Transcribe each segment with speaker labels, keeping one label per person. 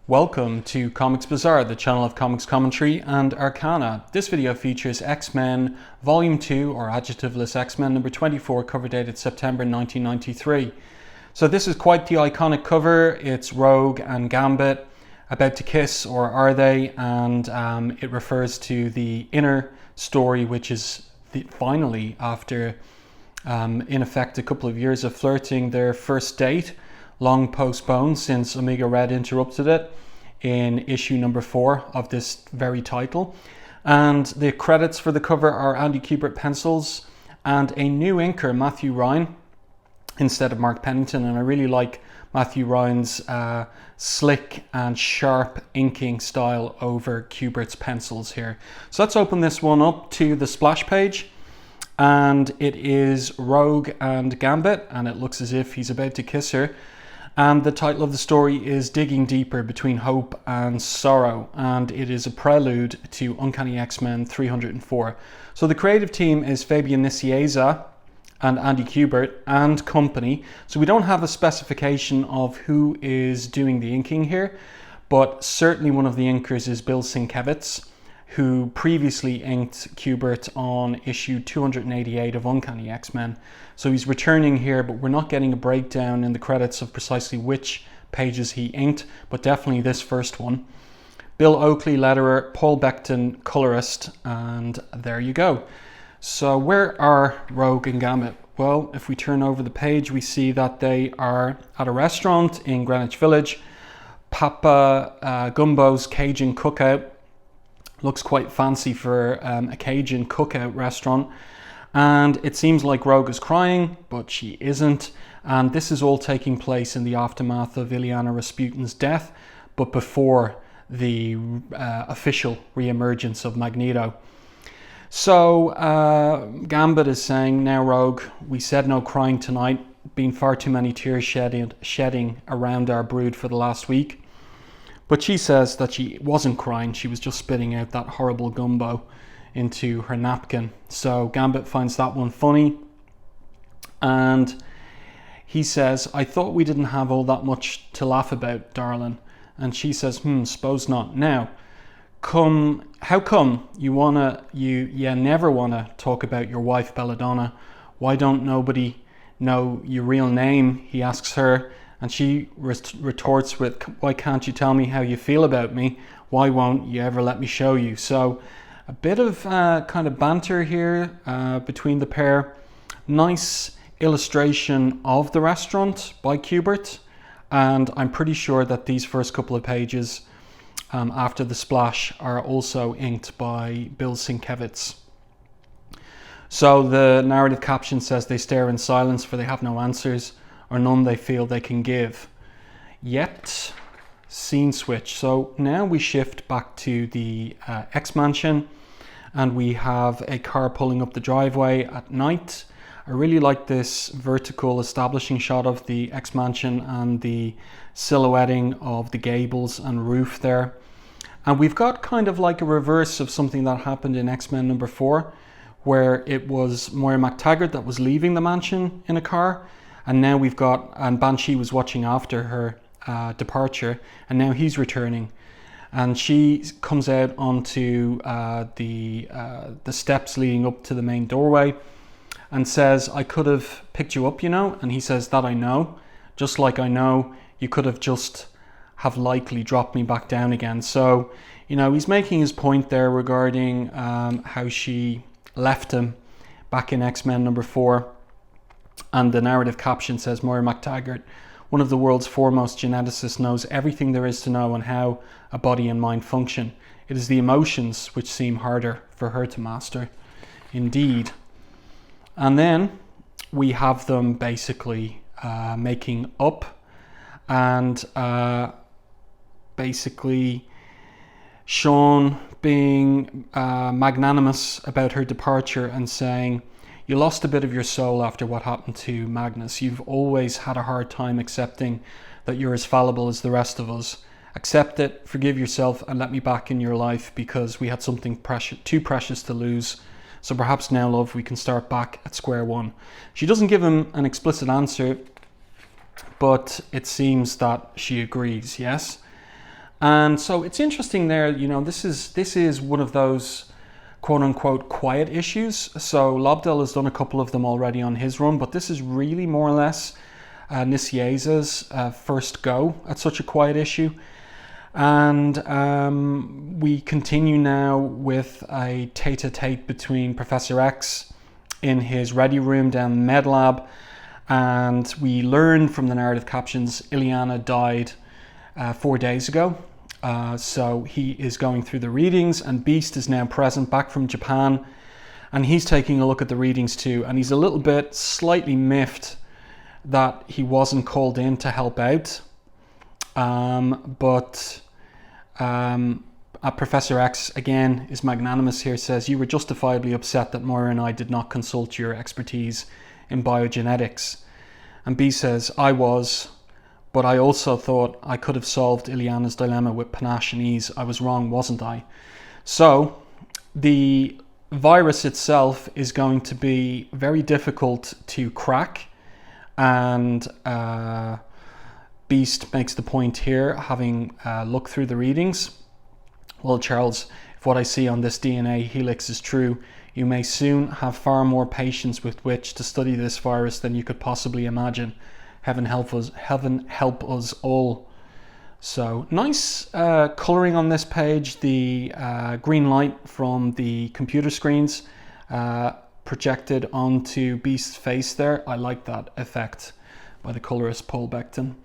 Speaker 1: Welcome to Comics Bazaar, the channel of comics commentary and arcana. This video features X-Men Volume 2, or Adjectiveless X-Men number 24, cover dated September 1993. So this is quite the iconic cover. It's Rogue and Gambit about to kiss, or are they? And it refers to the inner story, which is finally, after in effect a couple of years of flirting, their first date, long postponed since Omega Red interrupted it in issue number 4 of this very title. And the credits for the cover are Andy Kubert pencils and a new inker, Matthew Ryan, instead of Mark Pennington. And I really like Matthew Ryan's slick and sharp inking style over Kubert's pencils here. So let's open this one up to the splash page. And it is Rogue and Gambit, and it looks as if he's about to kiss her. And the title of the story is Digging Deeper Between Hope and Sorrow, and it is a prelude to Uncanny X-Men 304. So the creative team is Fabian Nicieza and Andy Kubert and company. So we don't have a specification of who is doing the inking here, but certainly one of the inkers is Bill Sienkiewicz, who previously inked Kubert on issue 288 of Uncanny X-Men. So he's returning here, but we're not getting a breakdown in the credits of precisely which pages he inked, but definitely this first one. Bill Oakley, letterer, Paul Beckton, colorist, and there you go. So where are Rogue and Gambit? Well, if we turn over the page, we see that they are at a restaurant in Greenwich Village. Papa Gumbo's Cajun Cookout. Looks quite fancy for a Cajun cookout restaurant. And it seems like Rogue is crying, but she isn't. And this is all taking place in the aftermath of Illyana Rasputin's death, but before the official re-emergence of Magneto. So Gambit is saying, now Rogue, we said no crying tonight. Been far too many tears shedding around our brood for the last week. But she says that she wasn't crying, she was just spitting out that horrible gumbo into her napkin. So Gambit finds that one funny. And he says, I thought we didn't have all that much to laugh about, darling. And she says, suppose not. Now, how come you never wanna talk about your wife, Belladonna? Why don't nobody know your real name? He asks her. And she retorts with, why can't you tell me how you feel about me? Why won't you ever let me show you? So a bit of kind of banter here between the pair. Nice illustration of the restaurant by Kubert. And I'm pretty sure that these first couple of pages after the splash are also inked by Bill Sienkiewicz. So the narrative caption says, they stare in silence for they have no answers, or none they feel they can give. Yet, scene switch. So now we shift back to the X-Mansion, and we have a car pulling up the driveway at night. I really like this vertical establishing shot of the X-Mansion and the silhouetting of the gables and roof there. And we've got kind of like a reverse of something that happened in X-Men number 4, where it was Moira MacTaggart that was leaving the mansion in a car. And now and Banshee was watching after her departure, and now he's returning. And she comes out onto the steps leading up to the main doorway and says, I could have picked you up, you know? And he says, that I know. Just like I know you could have just have likely dropped me back down again. So, you know, he's making his point there regarding how she left him back in X-Men number 4. And the narrative caption says, Moira MacTaggart, one of the world's foremost geneticists, knows everything there is to know on how a body and mind function. It is the emotions which seem harder for her to master. Indeed. And then we have them basically making up, and basically Sean being magnanimous about her departure and saying, you lost a bit of your soul after what happened to Magnus. You've always had a hard time accepting that you're as fallible as the rest of us. Accept it, forgive yourself, and let me back in your life, because we had something too precious to lose. So perhaps now, love, we can start back at square one. She doesn't give him an explicit answer, but it seems that she agrees, yes? And so it's interesting there, you know, this is one of those quote unquote quiet issues. So Lobdell has done a couple of them already on his run, but this is really more or less Nicieza's first go at such a quiet issue. And we continue now with a tete-a-tete between Professor X in his ready room down the med lab, and we learn from the narrative captions Illyana died 4 days ago. So he is going through the readings, and Beast is now present back from Japan, and he's taking a look at the readings too, and he's a little bit slightly miffed that he wasn't called in to help out. But Professor X, again, is magnanimous here, says, "You were justifiably upset that Moira and I did not consult your expertise in biogenetics." And B says, "I was, but I also thought I could have solved Illyana's dilemma with panache and ease. I was wrong, wasn't I?" So the virus itself is going to be very difficult to crack, and Beast makes the point here, having looked through the readings. "Well, Charles, if what I see on this DNA helix is true, you may soon have far more patience with which to study this virus than you could possibly imagine. Heaven help us all." So nice colouring on this page. The green light from the computer screens projected onto Beast's face there. I like that effect by the colourist Paul Beckton.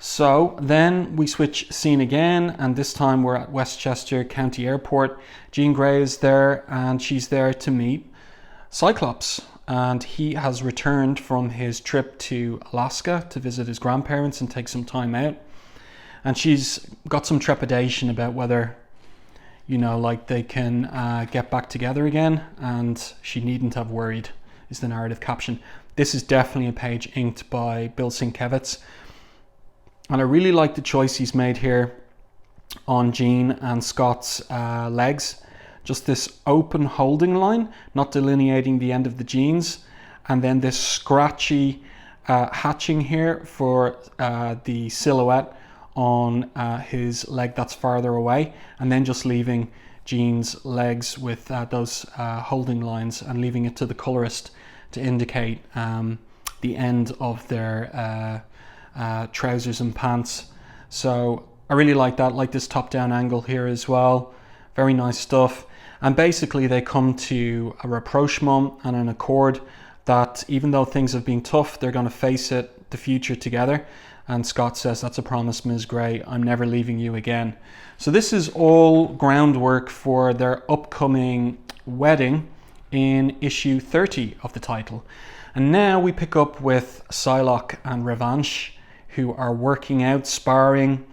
Speaker 1: So then we switch scene again, and this time we're at Westchester County Airport. Jean Grey is there, and she's there to meet Cyclops, and he has returned from his trip to Alaska to visit his grandparents and take some time out, and she's got some trepidation about whether, you know, like they can get back together again, and she needn't have worried, is the narrative caption. This is definitely a page inked by Bill Sienkiewicz. And I really like the choice he's made here on Jean and Scott's legs. Just this open holding line, not delineating the end of the jeans. And then this scratchy hatching here for the silhouette on his leg that's farther away. And then just leaving Jean's legs with those holding lines, and leaving it to the colorist to indicate the end of their trousers and pants. So I really like that, like this top-down angle here as well. Very nice stuff. And basically they come to a rapprochement and an accord that even though things have been tough, they're going to face it, the future together. And Scott says, "That's a promise, Ms. Grey. I'm never leaving you again." So this is all groundwork for their upcoming wedding in issue 30 of the title. And now we pick up with Psylocke and Revanche, who are working out, sparring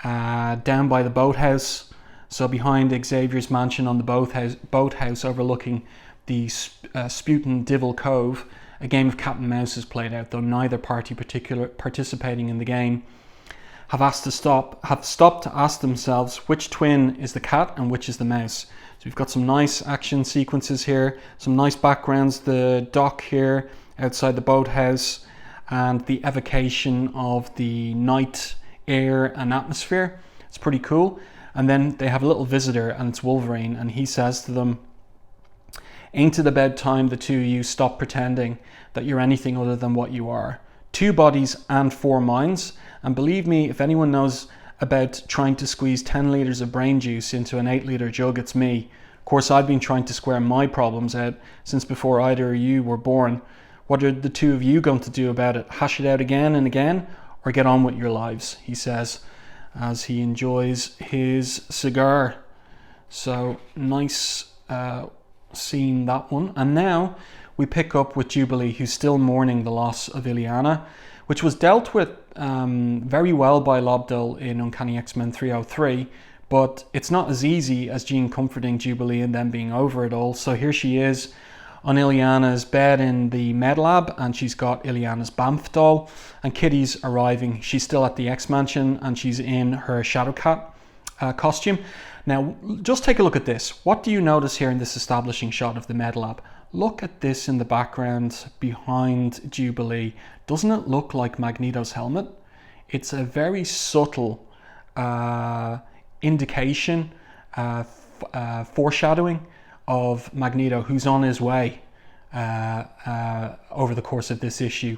Speaker 1: down by the boathouse. So behind Xavier's mansion on the boathouse overlooking the Sputin Divil Cove, a game of cat and mouse is played out, though neither party participating in the game have stopped to ask themselves which twin is the cat and which is the mouse. So we've got some nice action sequences here, some nice backgrounds, the dock here outside the boathouse, and the evocation of the night air and atmosphere. It's pretty cool. And then they have a little visitor, and it's Wolverine, and he says to them, "Ain't it about time the two of you stop pretending that you're anything other than what you are? 2 bodies and 4 minds. And believe me, if anyone knows about trying to squeeze 10 litres of brain juice into an 8-litre jug, it's me. Of course, I've been trying to square my problems out since before either of you were born. What are the two of you going to do about it? Hash it out again and again, or get on with your lives?" he says, as he enjoys his cigar. So nice scene, that one. And now we pick up with Jubilee, who's still mourning the loss of Illyana, which was dealt with very well by Lobdell in Uncanny X-Men 303, but it's not as easy as Jean comforting Jubilee and then being over it all. So here she is on Illyana's bed in the med lab, and she's got Illyana's Banff doll, and Kitty's arriving. She's still at the X-Mansion, and she's in her Shadowcat costume. Now, just take a look at this. What do you notice here in this establishing shot of the med lab? Look at this in the background behind Jubilee. Doesn't it look like Magneto's helmet? It's a very subtle indication, foreshadowing of Magneto, who's on his way over the course of this issue.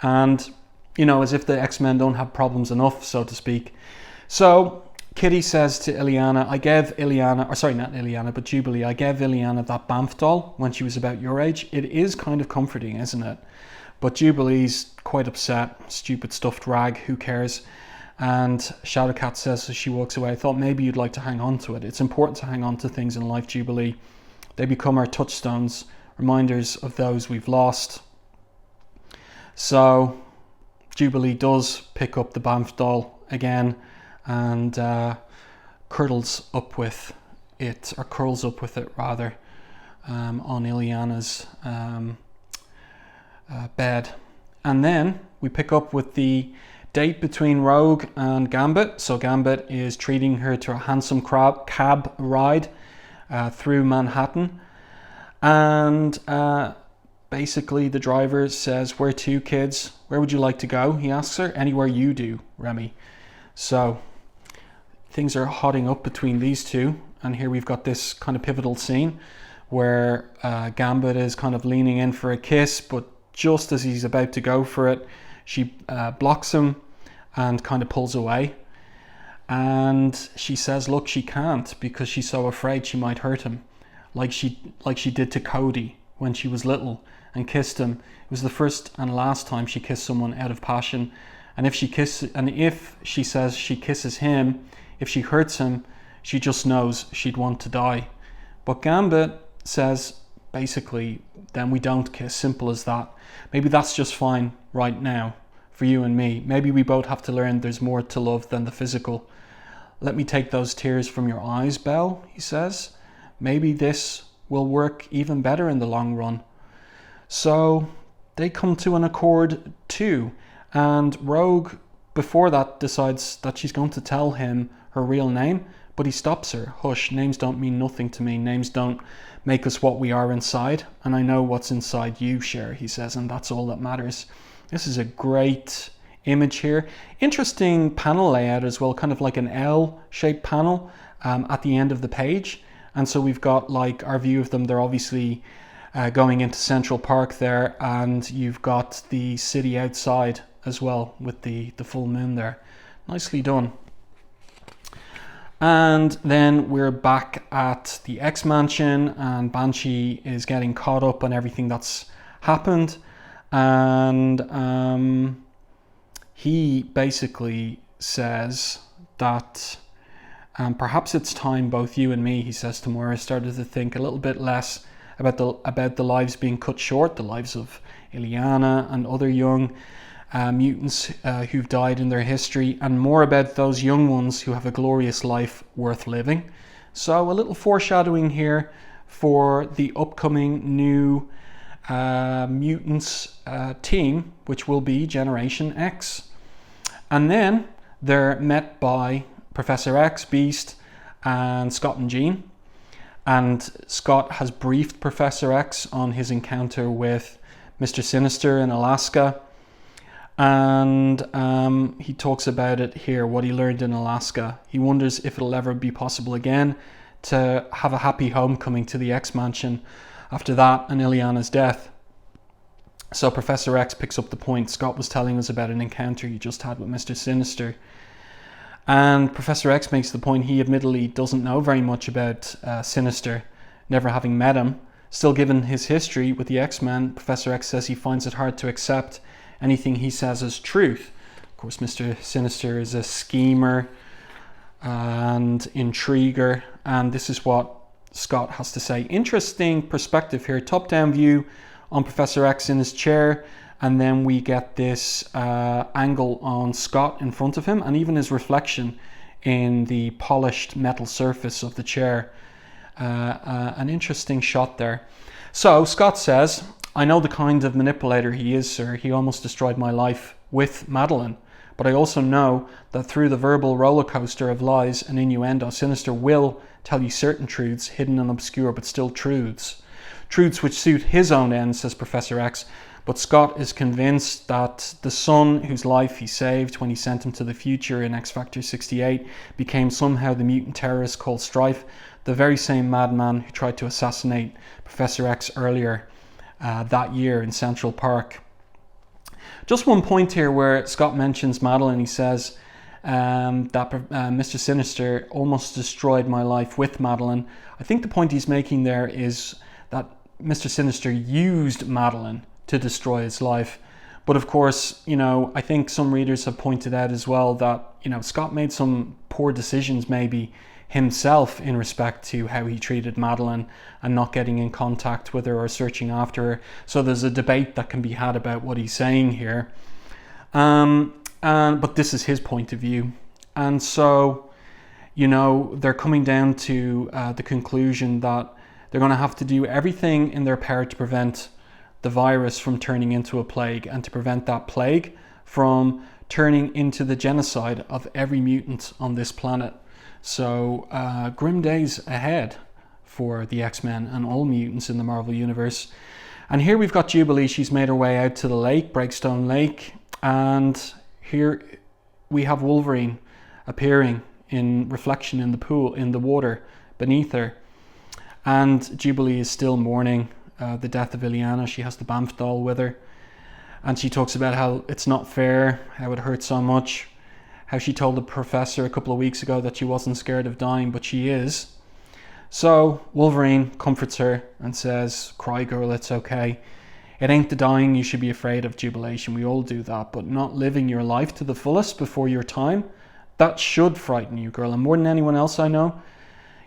Speaker 1: And, you know, as if the X-Men don't have problems enough, so to speak. So Kitty says to Illyana, I gave Illyana, or sorry, not Illyana, but Jubilee, I gave Illyana that Banff doll when she was about your age. It is kind of comforting, isn't it? But Jubilee's quite upset. Stupid stuffed rag, who cares? And Shadowcat says as she walks away, I thought maybe you'd like to hang on to it. It's important to hang on to things in life, Jubilee. They become our touchstones, reminders of those we've lost. So Jubilee does pick up the Banff doll again and curls up with it rather, on Illyana's bed. And then we pick up with the date between Rogue and Gambit. So Gambit is treating her to a handsome cab ride through Manhattan. And basically the driver says, where to, kids? Where would you like to go? He asks her. Anywhere you do, Remy. So things are hotting up between these two. And here we've got this kind of pivotal scene where Gambit is kind of leaning in for a kiss, but just as he's about to go for it, she blocks him and kind of pulls away. And she says, look, she can't, because she's so afraid she might hurt him, like she did to Cody when she was little and kissed him. It was the first and last time she kissed someone out of passion. And if she says she kisses him, if she hurts him, she just knows she'd want to die. But Gambit says, basically, then we don't kiss, simple as that. Maybe that's just fine right now for you and me. Maybe we both have to learn there's more to love than the physical. Let me take those tears from your eyes, Belle, he says. Maybe this will work even better in the long run. So they come to an accord too. And Rogue, before that, decides that she's going to tell him her real name, but he stops her. Hush, names don't mean nothing to me. Names don't make us what we are inside. And I know what's inside you, Cher, he says, and that's all that matters. This is a great image here. Interesting panel layout as well, kind of like an L-shaped panel at the end of the page. And so we've got like our view of them. They're obviously going into Central Park there, and you've got the city outside as well with the full moon there. Nicely done. And then we're back at the X Mansion, and Banshee is getting caught up on everything that's happened. And he basically says that perhaps it's time both you and me, he says to Moira, started to think a little bit less about the lives being cut short, the lives of Illyana and other young mutants who've died in their history, and more about those young ones who have a glorious life worth living. So a little foreshadowing here for the upcoming new mutants team, which will be Generation X. And then they're met by Professor X, Beast, and Scott and Jean. And Scott has briefed Professor X on his encounter with Mr. Sinister in Alaska. And he talks about it here, what he learned in Alaska. He wonders if it'll ever be possible again to have a happy homecoming to the X Mansion after that and Illyana's death. So Professor X picks up the point. Scott was telling us about an encounter he just had with Mr. Sinister. And Professor X makes the point he admittedly doesn't know very much about Sinister, never having met him. Still, given his history with the X-Men, Professor X says he finds it hard to accept anything he says as truth. Of course, Mr. Sinister is a schemer and intriguer, and this is what Scott has to say. Interesting perspective here, top-down view on Professor X in his chair, and then we get this angle on Scott in front of him, and even his reflection in the polished metal surface of the chair. An interesting shot there. So Scott says, I know the kind of manipulator he is, sir. He almost destroyed my life with Madeline. But I also know that through the verbal roller coaster of lies and innuendo, Sinister will tell you certain truths, hidden and obscure, but still truths. Truths which suit his own ends, says Professor X. But Scott is convinced that the son whose life he saved when he sent him to the future in X Factor 68 became somehow the mutant terrorist called Strife, the very same madman who tried to assassinate Professor X earlier that year in Central Park. Just one point here where Scott mentions Madeline. He says that Mr. Sinister almost destroyed my life with Madeline. I think the point he's making there is that Mr. Sinister used Madeline to destroy his life. But of course, you know, I think some readers have pointed out as well that, you know, Scott made some poor decisions maybe himself in respect to how he treated Madeline and not getting in contact with her or searching after her. So there's a debate that can be had about what he's saying here. But this is his point of view. And so, you know, they're coming down to the conclusion that they're going to have to do everything in their power to prevent the virus from turning into a plague and to prevent that plague from turning into the genocide of every mutant on this planet. So grim days ahead for the X-Men and all mutants in the Marvel Universe. And here we've got Jubilee. She's made her way out to the lake, Breakstone Lake. And here we have Wolverine appearing in reflection in the pool, in the water beneath her. And Jubilee is still mourning the death of Illyana. She has the Banff doll with her. And she talks about how it's not fair, how it hurts so much. How she told the professor a couple of weeks ago that she wasn't scared of dying, but she is. So Wolverine comforts her and says, "Cry, girl, it's okay. It ain't the dying you should be afraid of, Jubilation. We all do that, but not living your life to the fullest before your time, that should frighten you, girl. And more than anyone else I know,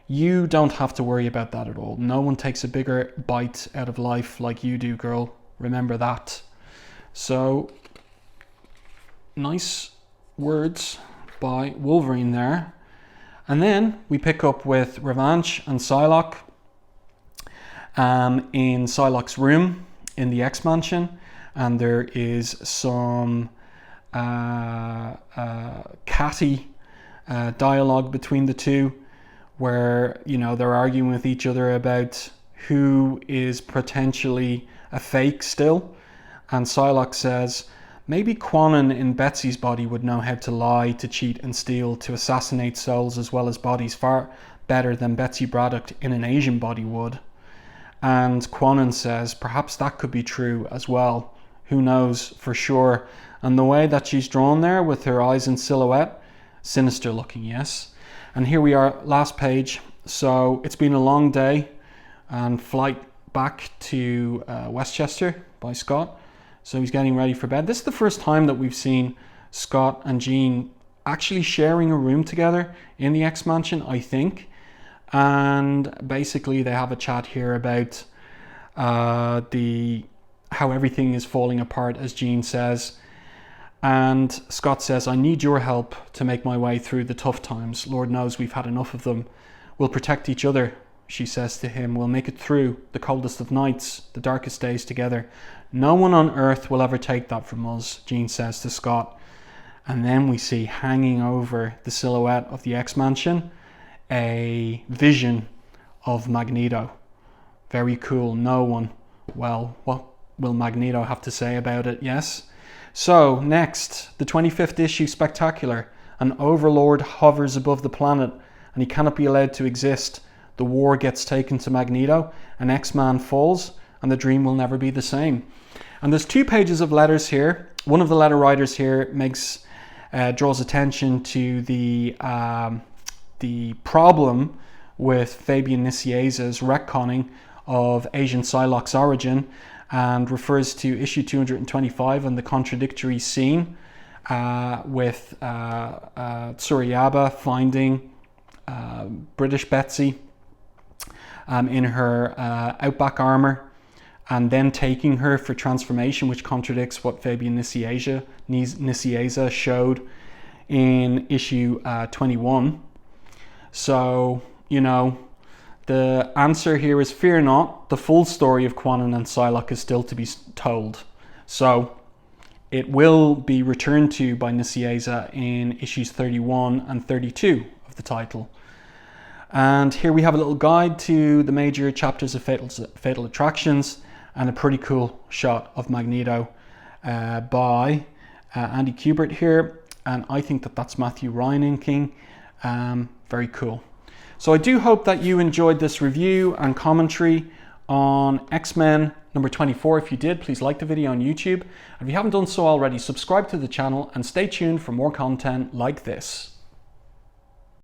Speaker 1: you don't have to worry about that at all. No one takes a bigger bite out of life like you do, girl. Remember that." So, nice words by Wolverine there. And then we pick up with Revanche and Psylocke in Psylocke's room in the X Mansion, and there is some catty dialogue between the two where, you know, they're arguing with each other about who is potentially a fake still. And Psylocke says, "Maybe Quanon in Betsy's body would know how to lie, to cheat and steal, to assassinate souls as well as bodies far better than Betsy Braddock in an Asian body would." And Quanon says, "Perhaps that could be true as well. Who knows for sure." And the way that she's drawn there with her eyes in silhouette, sinister looking, yes. And here we are, last page. So it's been a long day and flight back to Westchester by Scott. So he's getting ready for bed. This is the first time that we've seen Scott and Jean actually sharing a room together in the X Mansion, I think. And basically they have a chat here about how everything is falling apart, as Jean says. And Scott says, "I need your help to make my way through the tough times. Lord knows we've had enough of them. We'll protect each other," she says to him. "We'll make it through the coldest of nights, the darkest days together. No one on earth will ever take that from us," Jean says to Scott. And then we see hanging over the silhouette of the X Mansion a vision of Magneto. Very cool. No one. Well, what will Magneto have to say about it? Yes. So next, the 25th issue Spectacular. An overlord hovers above the planet and he cannot be allowed to exist. The war gets taken to Magneto, an X-Man falls, and the dream will never be the same. And there's 2 pages of letters here. One of the letter writers here draws attention to the problem with Fabian Nicieza's retconning of Asian Psylocke's origin, and refers to issue 225 and the contradictory scene with Tsuriaba finding British Betsy in her Outback armor and then taking her for transformation, which contradicts what Fabian Nicieza showed in issue 21. So, you know, the answer here is fear not. The full story of Quanon and Psylocke is still to be told. So it will be returned to by Nicieza in issues 31 and 32 of the title. And here we have a little guide to the major chapters of Fatal Attractions. and a pretty cool shot of Magneto by Andy Kubert here, and I think that that's Matthew Ryan inking. Very cool. So I do hope that you enjoyed this review and commentary on X-Men number 24. If you did, please like the video on YouTube. And if you haven't done so already, subscribe to the channel and stay tuned for more content like this.